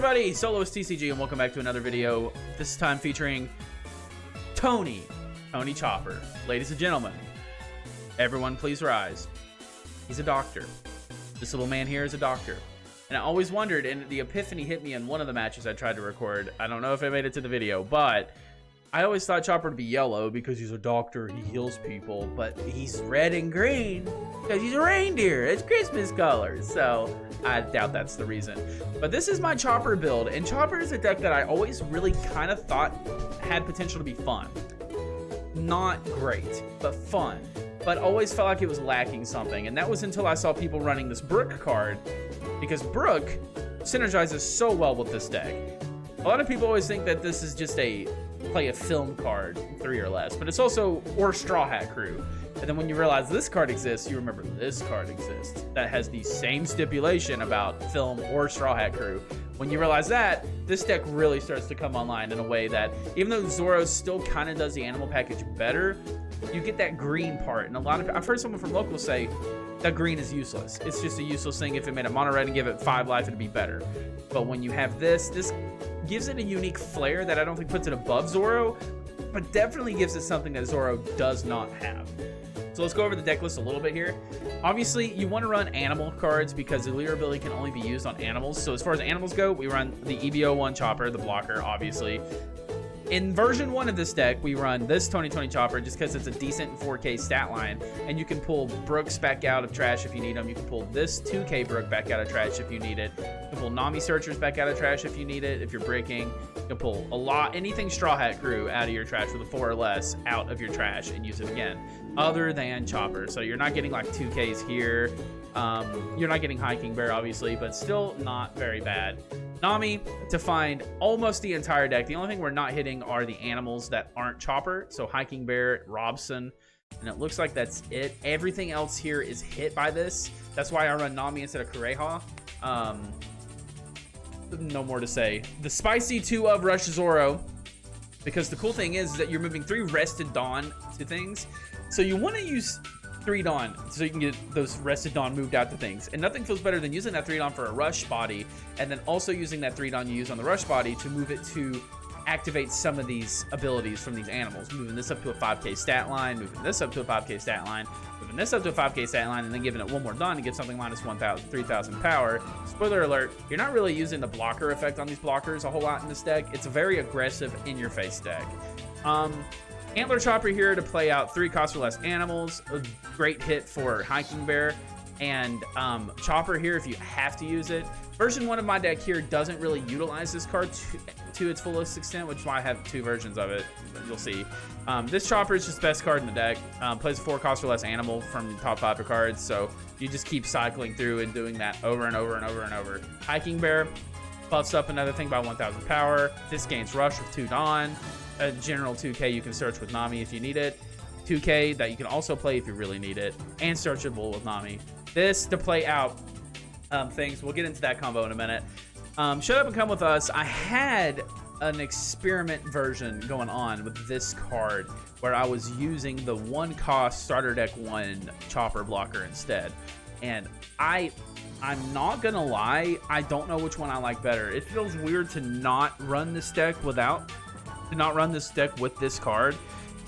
everybody, Soloist TCG, and welcome back to another video, this time featuring Tony Chopper. Ladies and gentlemen, everyone please rise. He's a doctor. This little man here is a doctor. And I always wondered, and the epiphany hit me in one of the matches I tried to record. I don't know if I made it to the video, but I always thought Chopper to be yellow because he's a doctor, he heals people, but he's red and green because he's a reindeer. It's Christmas colors, so I doubt that's the reason. But this is my Chopper build, and Chopper is a deck that I always really kind of thought had potential to be fun. Not great, but fun. But always felt like it was lacking something, and that was until I saw people running this Brook card, because Brook synergizes so well with this deck. A lot of people always think that this is just play a film card, 3 or less, but it's also or Straw Hat Crew. And then when you realize this card exists, you remember this card exists that has the same stipulation about film or Straw Hat Crew. When you realize that, this deck really starts to come online in a way that, even though Zoro still kind of does the animal package better, you get that green part. And I've heard someone from local say that green is useless. It's just a useless thing. If it made a mono red and give it 5 life, it'd be better. But when you have this gives it a unique flair that I don't think puts it above Zoro, but definitely gives it something that Zoro does not have. So let's go over the deck list a little bit here. Obviously, you want to run animal cards because the leader ability can only be used on animals. So as far as animals go, we run the OP08.5 Chopper, the blocker, obviously. In version 1 of this deck, we run this Tony Chopper just because it's a decent 4K stat line, and you can pull Brooks back out of trash if you need them. You can pull this 2K Brook back out of trash if you need it. You can pull Nami Searchers back out of trash if you need it, if you're breaking. You can pull anything Straw Hat Crew out of your trash with a 4 or less out of your trash and use it again, other than Chopper. So you're not getting like 2Ks here. You're not getting Hiking Bear, obviously, but still not very bad. Nami to find almost the entire deck. The only thing we're not hitting are the animals that aren't Chopper. So Hiking Bear, Robson, and it looks like that's it. Everything else here is hit by this. That's why I run Nami instead of Kureha. No more to say. The Spicy 2 of Rush Zoro, because the cool thing is that you're moving 3 Rested Dawn to things. So you want to use 3 Dawn so you can get those Rested Dawn moved out to things, and nothing feels better than using that 3 Dawn for a rush body, and then also using that 3 Dawn you use on the rush body to move it to activate some of these abilities from these animals, moving this up to a 5K stat line, moving this up to a 5K stat line, moving this up to a 5K stat line, and then giving it 1 more Dawn to give something minus 3,000 power. Spoiler alert, you're not really using the blocker effect on these blockers a whole lot in this deck. It's a very aggressive in-your-face deck. Antler Chopper here to play out 3 cost or less animals. A great hit for Hiking Bear. And Chopper here if you have to use it. Version 1 of my deck here doesn't really utilize this card to its fullest extent, which is why I have 2 versions of it. You'll see. This Chopper is just the best card in the deck. Plays a 4 cost or less animal from top 5 cards. So you just keep cycling through and doing that over and over and over and over. Hiking Bear buffs up another thing by 1,000 power. This gains Rush with 2 Dawn. A general 2K you can search with Nami if you need it. 2K that you can also play if you really need it. And searchable with Nami. This to play out things. We'll get into that combo in a minute. Shut Up and Come With Us. I had an experiment version going on with this card where I was using the 1 cost starter deck 1 Chopper blocker instead. And I'm not gonna lie, I don't know which one I like better. It feels weird to not run this deck with this card,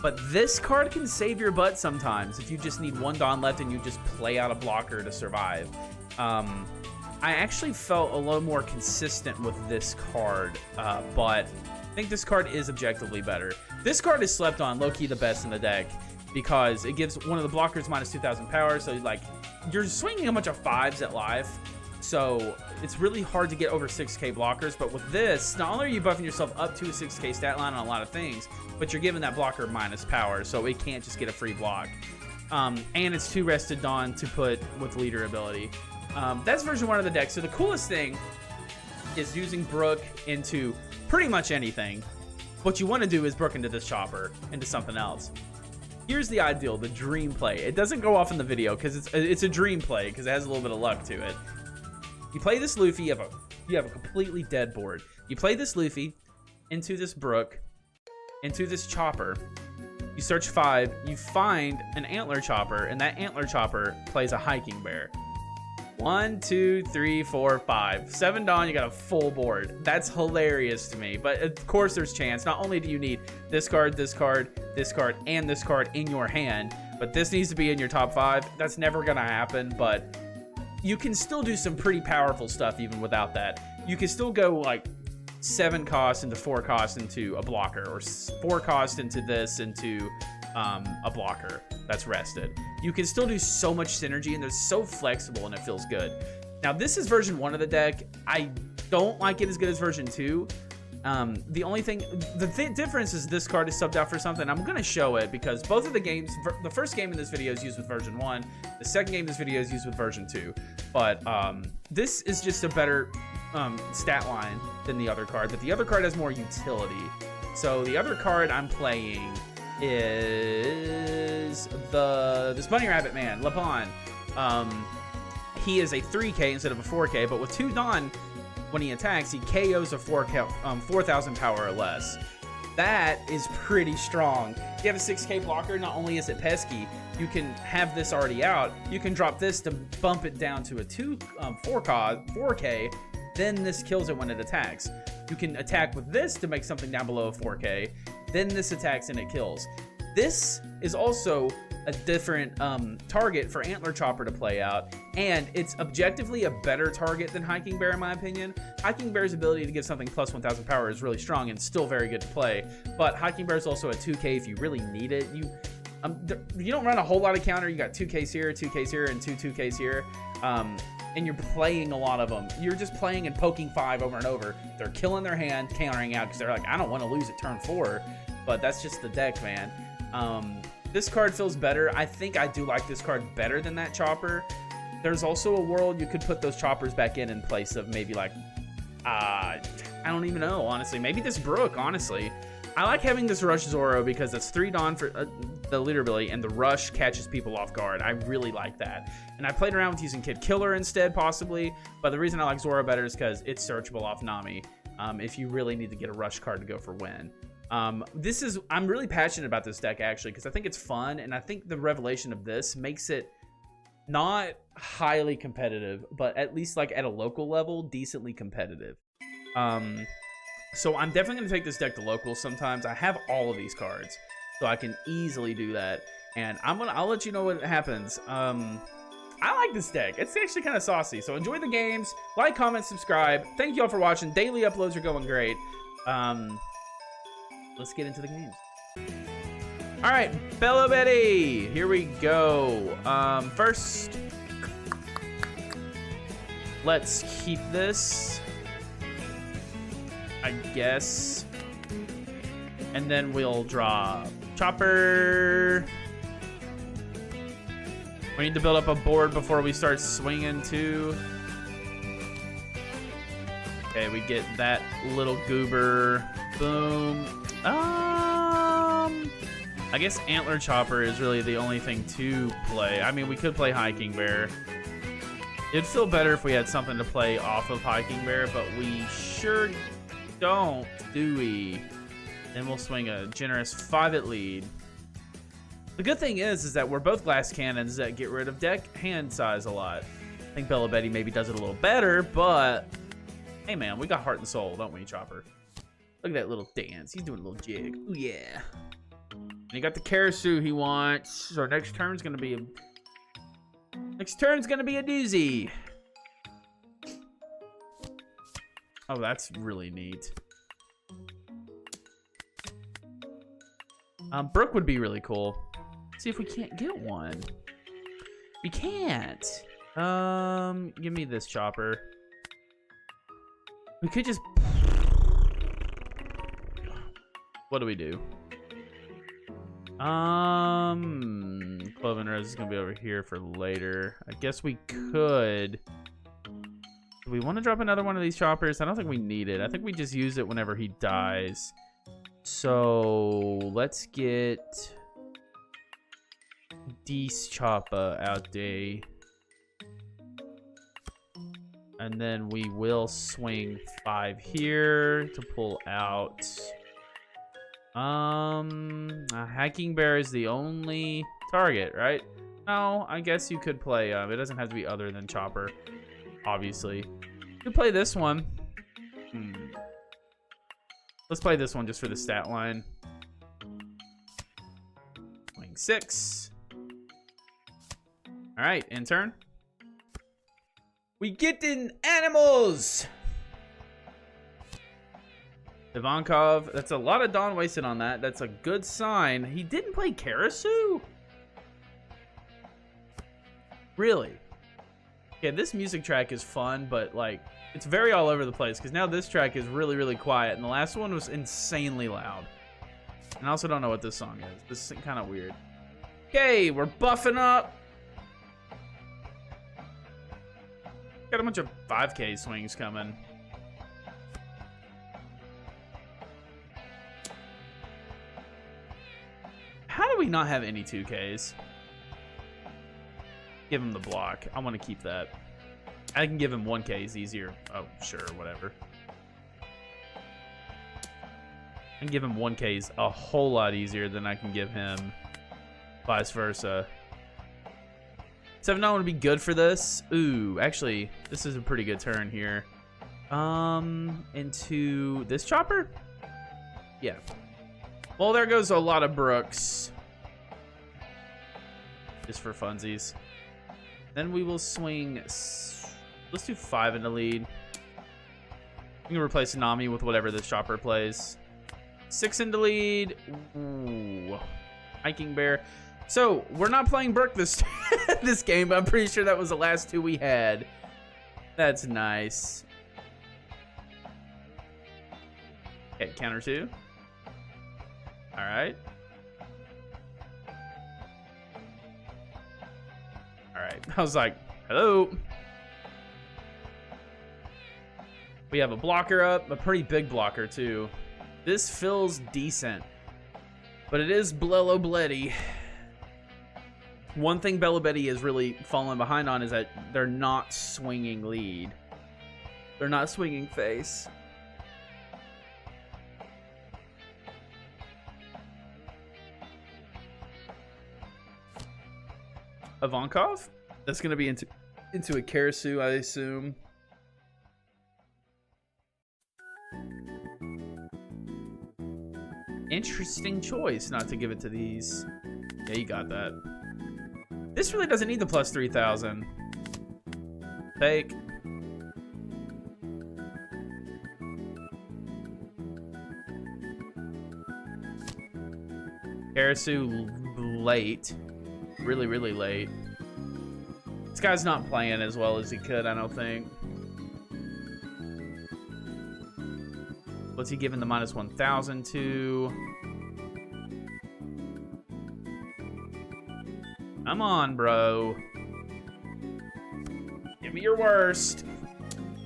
but this card can save your butt sometimes if you just need 1 Dawn left and you just play out a blocker to survive. I actually felt a little more consistent with this card, but I think this card is objectively better. This card is slept on, low-key the best in the deck, because it gives one of the blockers minus 2,000 power, so like you're swinging a bunch of 5s at life. So it's really hard to get over 6K blockers, but with this, not only are you buffing yourself up to a 6K stat line on a lot of things, but you're giving that blocker minus power, so it can't just get a free block. And it's 2 Rested Dawn to put with leader ability. That's version 1 of the deck. So the coolest thing is using Brook into pretty much anything. What you want to do is Brook into this Chopper, into something else. Here's the ideal, the dream play. It doesn't go off in the video because it's a dream play because it has a little bit of luck to it. You play this Luffy, you have a completely dead board. You play this Luffy into this Brook, into this Chopper. You search 5, you find an Antler Chopper, and that Antler Chopper plays a Hiking Bear. 1, 2, 3, 4, 5. 7 Dawn, you got a full board. That's hilarious to me. But of course there's chance. Not only do you need this card, this card, this card, and this card in your hand, but this needs to be in your top 5. That's never gonna happen, but you can still do some pretty powerful stuff even without that. You can still go like 7 cost into 4 cost into a blocker, or 4 cost into this into a blocker that's rested. You can still do so much synergy, and they're so flexible, and it feels good. Now this is version 1 of the deck. I don't like it as good as version 2. The only thing, the difference is this card is subbed out for something. I'm gonna show it because both of the games, the first game in this video is used with version 1. The second game in this video is used with version 2. But this is just a better stat line than the other card, but the other card has more utility. So the other card I'm playing is this bunny rabbit man, Lapon. He is a 3K instead of a 4K, but with 2 Dawn, when he attacks, he KOs a 4,000 power or less. That is pretty strong. If you have a 6K blocker, not only is it pesky, you can have this already out. You can drop this to bump it down to a 4K. Then this kills it when it attacks. You can attack with this to make something down below a 4K. Then this attacks and it kills. This is also a different target for Antler Chopper to play out, and it's objectively a better target than Hiking Bear in my opinion. Hiking Bear's ability to give something plus 1,000 power is really strong and still very good to play, but Hiking Bear is also a 2K if you really need it. You don't run a whole lot of counter. You got 2Ks here, and 2Ks here, and you're playing a lot of them. You're just playing and poking 5 over and over. They're killing their hand, countering out because they're like, I don't want to lose at turn 4, but that's just the deck, man. This card feels better. I think I do like this card better than that chopper. There's also a world you could put those choppers back in place of maybe like, I don't even know, honestly. Maybe this Brook, honestly. I like having this Rush Zoro because it's 3 Dawn for the leader ability, and the Rush catches people off guard. I really like that. And I played around with using Kid Killer instead, possibly. But the reason I like Zoro better is because it's searchable off Nami if you really need to get a Rush card to go for win. I'm really passionate about this deck actually because I think it's fun, and I think the revelation of this makes it not highly competitive, but at least like at a local level, decently competitive. So I'm definitely gonna take this deck to locals sometimes. I have all of these cards, so I can easily do that, and I'll let you know what happens. I like this deck. It's actually kind of saucy. So enjoy the games, like, comment, subscribe. Thank you all for watching. Daily uploads are going great. Let's get into the games. All right, Bello Betty, here we go. First, let's keep this, I guess, and then we'll draw Chopper. We need to build up a board before we start swinging too. Okay, we get that little goober. Boom. I guess Antler Chopper is really the only thing to play. I mean, we could play Hiking Bear. It'd feel better if we had something to play off of Hiking Bear, but we sure don't, do we? Then we'll swing a generous 5 at lead. The good thing is that we're both glass cannons that get rid of deck hand size a lot. I think Bella Betty maybe does it a little better, but hey man, we got heart and soul, don't we, Chopper? Look at that little dance. He's doing a little jig. Ooh, yeah. And he got the Karasu he wants. So next turn's gonna be a doozy. Oh, that's really neat. Brook would be really cool. Let's see if we can't get one. We can't. Give me this Chopper. We could just. What do we do? Cloven Rose is gonna be over here for later. I guess we could. Do we want to drop another one of these choppers? I don't think we need it. I think we just use it whenever he dies. So let's get Dees Choppa out day. And then we will swing 5 here to pull out. Hiking Bear is the only target, right? Oh, I guess you could play, it doesn't have to be other than Chopper, obviously. You could play this one. Let's play this one just for the stat line. Swing 6. All right, intern. We get in animals! Ivankov, that's a lot of Dawn wasted on that. That's a good sign. He didn't play Karasu? Really? Yeah, this music track is fun, but like, it's very all over the place because now this track is really, really quiet, and the last one was insanely loud. And I also don't know what this song is. This is kind of weird. Okay, we're buffing up. Got a bunch of 5K swings coming. How do we not have any 2Ks? Give him the block. I want to keep that. I can give him 1Ks easier. Oh, sure, whatever. I can give him 1Ks a whole lot easier than I can give him vice versa. 7-9 would be good for this. Ooh, actually, this is a pretty good turn here. Into this Chopper? Yeah. Well, there goes a lot of Brooks. Just for funsies. Then we will swing. Let's do 5 in the lead. We can replace Nami with whatever this Chopper plays. 6 in the lead. Ooh. Hiking Bear. So, we're not playing Burke this this game, but I'm pretty sure that was the last 2 we had. That's nice. Okay, counter 2. Alright. Alright. I was like, hello. We have a blocker up, a pretty big blocker too. This feels decent, but it is Blello Bleddy. One thing Bella Betty is really falling behind on is that they're not swinging lead. They're not swinging face. Ivankov? That's going to be into a Karasu, I assume. Interesting choice not to give it to these. Yeah, you got that. This really doesn't need the plus 3,000. Take. Karasu late. Really, really late. This guy's not playing as well as he could, I don't think. What's he giving the minus 1,000 to? Come on, bro. Give me your worst.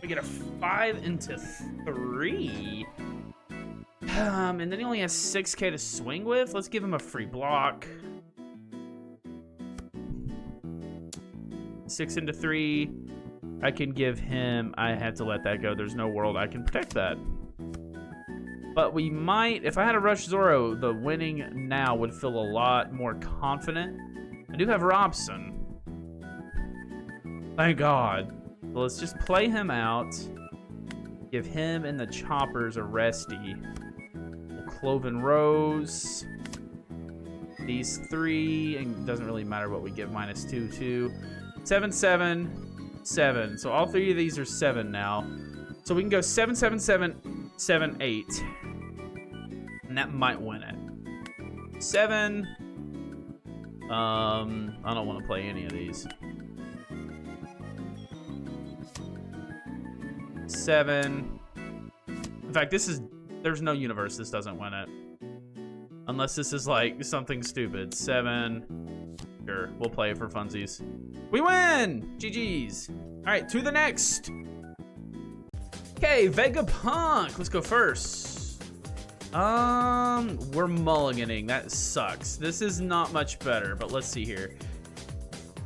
We get a 5 into 3. And then he only has 6K to swing with. Let's give him a free block. 6 into 3. I can give him... I have to let that go. There's no world I can protect that. But we might... If I had a Rush Zoro, the winning now would feel a lot more confident. I do have Robson. Thank God. Well, let's just play him out. Give him and the Choppers a resty. Cloven Rose. These 3. And it doesn't really matter what we give. Minus 2, 2. 7, 7, 7. So all 3 of these are 7 now. So we can go 7, 7, 7, 7, 8. And that might win it. 7. I don't want to play any of these. 7. In fact, this is... There's no universe this doesn't win it. Unless this is like something stupid. 7. Sure, we'll play it for funsies. We win! GG's. All right, to the next. Okay, Vegapunk. Let's go first. We're mulliganing. That sucks. This is not much better, but let's see here.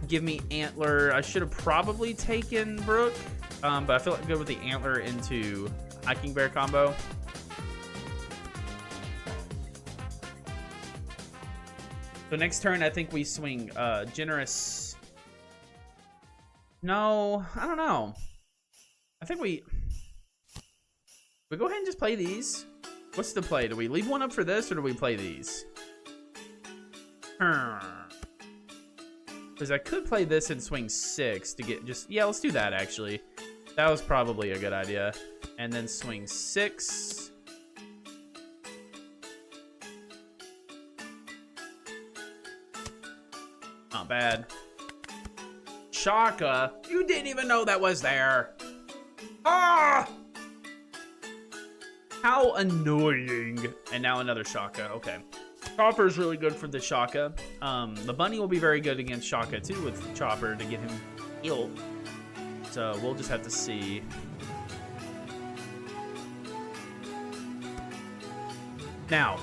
Give me Antler. I should have probably taken Brook, but I feel like good with the Antler into Hiking Bear combo. So next turn, I think we swing generous. No, I don't know. I think we go ahead and just play these. What's the play? Do we leave one up for this, or do we play these? Because I could play this and swing 6 to get just... Yeah, let's do that, actually. That was probably a good idea. And then swing 6. Not bad. Shaka, you didn't even know that was there. Ah! How annoying. And now another Shaka. Okay. Chopper is really good for the Shaka. The bunny will be very good against Shaka too with Chopper to get him healed. So we'll just have to see. Now,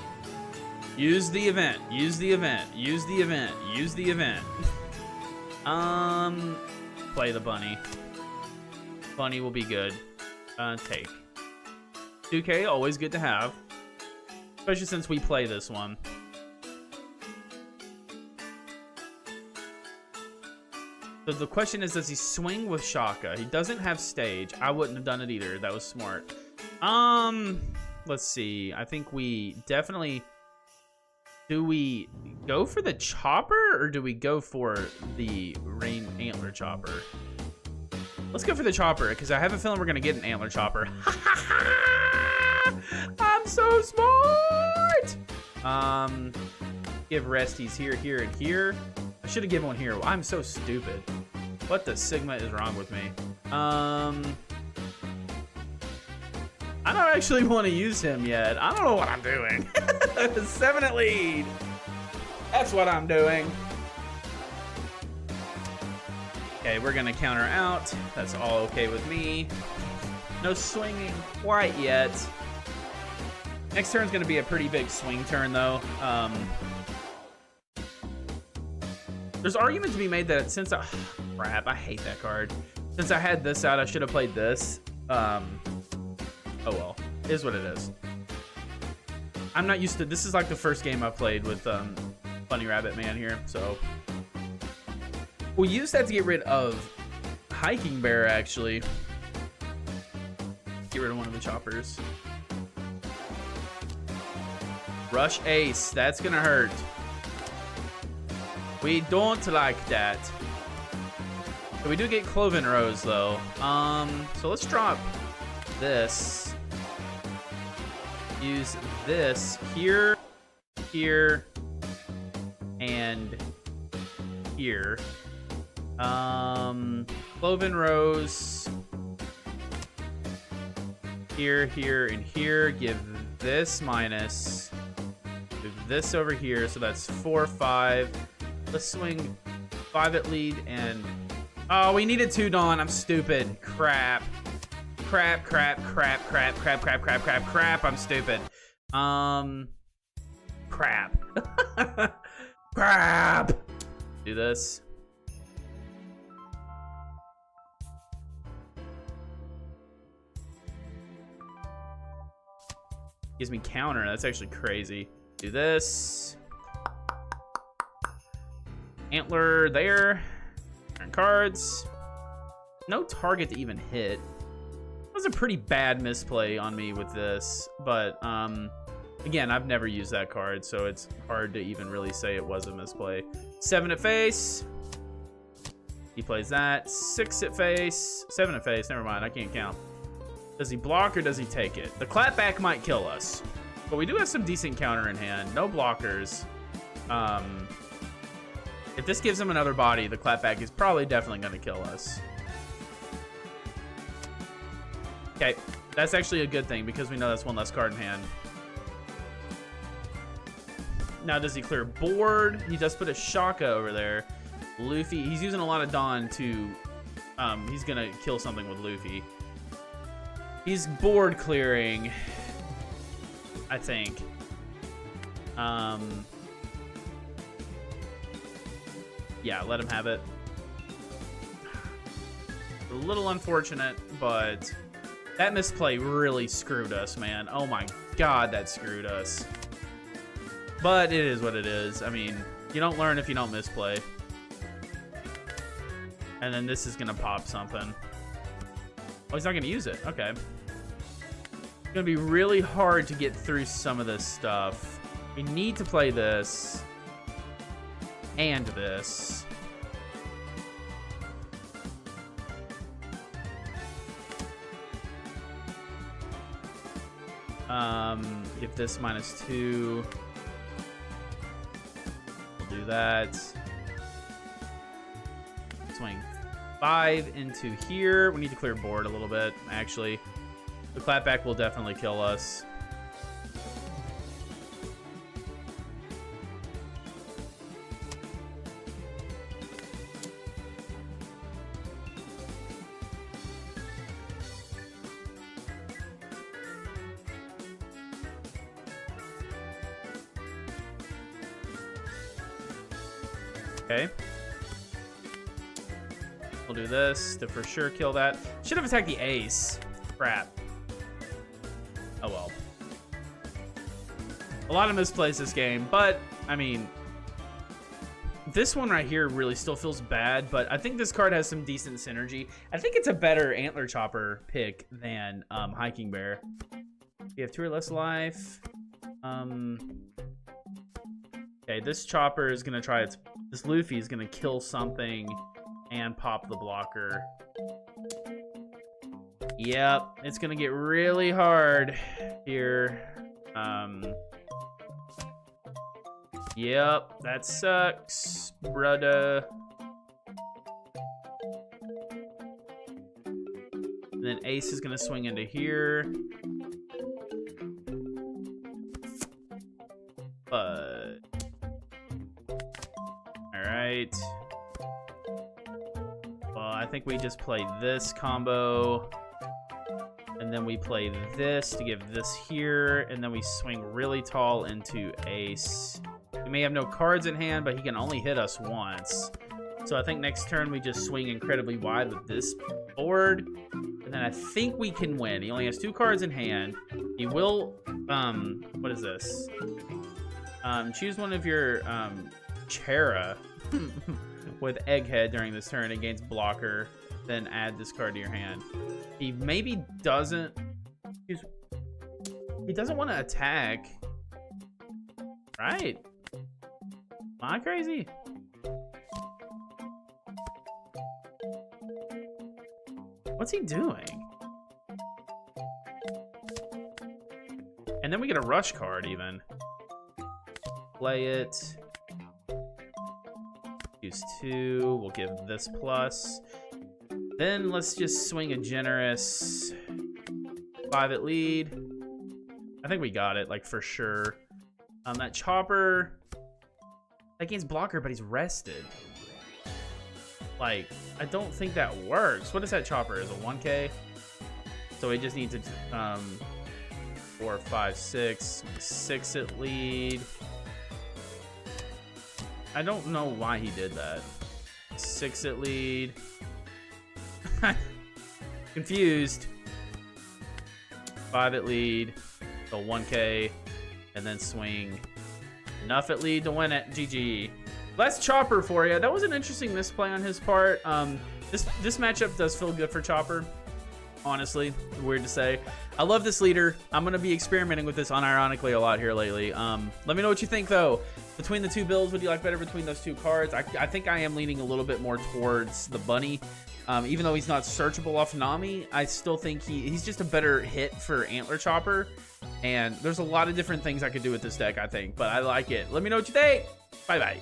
use the event. Use the event. Use the event. Use the event. Play the bunny. Bunny will be good. Take. 2K, always good to have. Especially since we play this one. So the question is, does he swing with Shaka? He doesn't have stage. I wouldn't have done it either. That was smart. Let's see. I think we definitely... Do we go for the chopper, or do we go for the rain antler chopper? Let's go for the chopper, because I have a feeling we're going to get an antler chopper. I'm so smart! Give resties here, here, and here. I should have given one here. I'm so stupid. What the Sigma is wrong with me? I don't actually want to use him yet. I don't know what I'm doing. 7 at lead. That's what I'm doing. Okay, we're gonna counter out. That's all okay with me. No swinging quite yet. Next turn's gonna be a pretty big swing turn though. There's argument to be made that since crap, I hate that card. Since I had this out, I should have played this. Oh well, it is what it is. I'm not used to, this is like the first game I've played with Bunny Rabbit Man here, so. We'll use that to get rid of Hiking Bear, actually. Get rid of one of the choppers. Rush Ace, that's gonna hurt. We don't like that. So we do get Cloven Rose though. So let's drop this. Use this here, here, and here. Cloven Rose. Here, here, and here. Give this minus. Move this over here, so that's 4, 5. Let's swing 5 at lead and... Oh, we needed 2 Dawn. I'm stupid. Crap. Crap, crap, crap, crap, crap, crap, crap, crap, crap. I'm stupid. Crap. Crap. Do this. Gives me counter. That's actually crazy. Do this. Antler there. Turn cards. No target to even hit. That was a pretty bad misplay on me with this, but again, I've never used that card, so it's hard to even really say it was a misplay. 7 at face. He plays that. 6 at face. 7 at face. Never mind. I can't count. Does he block or does he take it? The clapback might kill us, but we do have some decent counter in hand. No blockers. If this gives him another body, the clapback is probably definitely going to kill us. Okay, that's actually a good thing because we know that's one less card in hand. Now, does he clear board? He does put a Shaka over there. Luffy, he's using a lot of Dawn to, he's going to kill something with Luffy. He's board clearing, I think. Yeah, let him have it. A little unfortunate, but that misplay really screwed us, man. Oh my god, that screwed us. But it is what it is. I mean, You don't learn if you don't misplay. And then this is gonna pop something. Oh, he's not gonna use it. Okay. It's gonna be really hard to get through some of this stuff. We need to play this and this. Give this -2. We'll do that. Swing 5 into here. We need to clear board a little bit, actually. The clapback will definitely kill us. Okay. We'll do this to for sure kill that. Should have attacked the ace. Crap. Oh well. A lot of misplays this game, but I mean, this one right here really still feels bad, but I think this card has some decent synergy. I think it's a better Antler Chopper pick than Hiking Bear. You have 2 or less life. Okay, this Chopper is gonna try its. This Luffy is gonna kill something and pop the blocker. Yep, it's gonna get really hard here. Yep, that sucks, brother. And then Ace is gonna swing into here. But alright. Well, I think we just play this combo. And then we play this to give this here. And then we swing really tall into Ace. We may have no cards in hand, but he can only hit us once. So I think next turn we just swing incredibly wide with this board. And then I think we can win. He only has 2 cards in hand. He will, what is this? Choose one of your, Chera with Egghead during this turn and gains blocker. Then add this card to your hand. He maybe doesn't, he doesn't want to attack. Right? Am I crazy? What's he doing? And then we get a rush card even. Play it. Use 2. We'll give this plus. Then let's just swing a generous 5 at lead. I think we got it, like, for sure. That Chopper, that gains blocker, but he's rested. Like, I don't think that works. What is that Chopper? Is a 1K? So we just need to 4, 5, 6. 6 at lead. I don't know why he did that. 6 at lead. Confused. 5 at lead. So 1K. And then swing enough at lead to win it. GG. Less Chopper for you. That was an interesting misplay on his part. This matchup does feel good for Chopper. Honestly, weird to say. I love this leader. I'm going to be experimenting with this unironically a lot here lately. Let me know what you think, though. Between the 2 builds, would you like better between those 2 cards? I think I am leaning a little bit more towards the bunny. Even though he's not searchable off Nami, I still think he's just a better hit for Antler Chopper. And there's a lot of different things I could do with this deck, I think. But I like it. Let me know what you think. Bye-bye.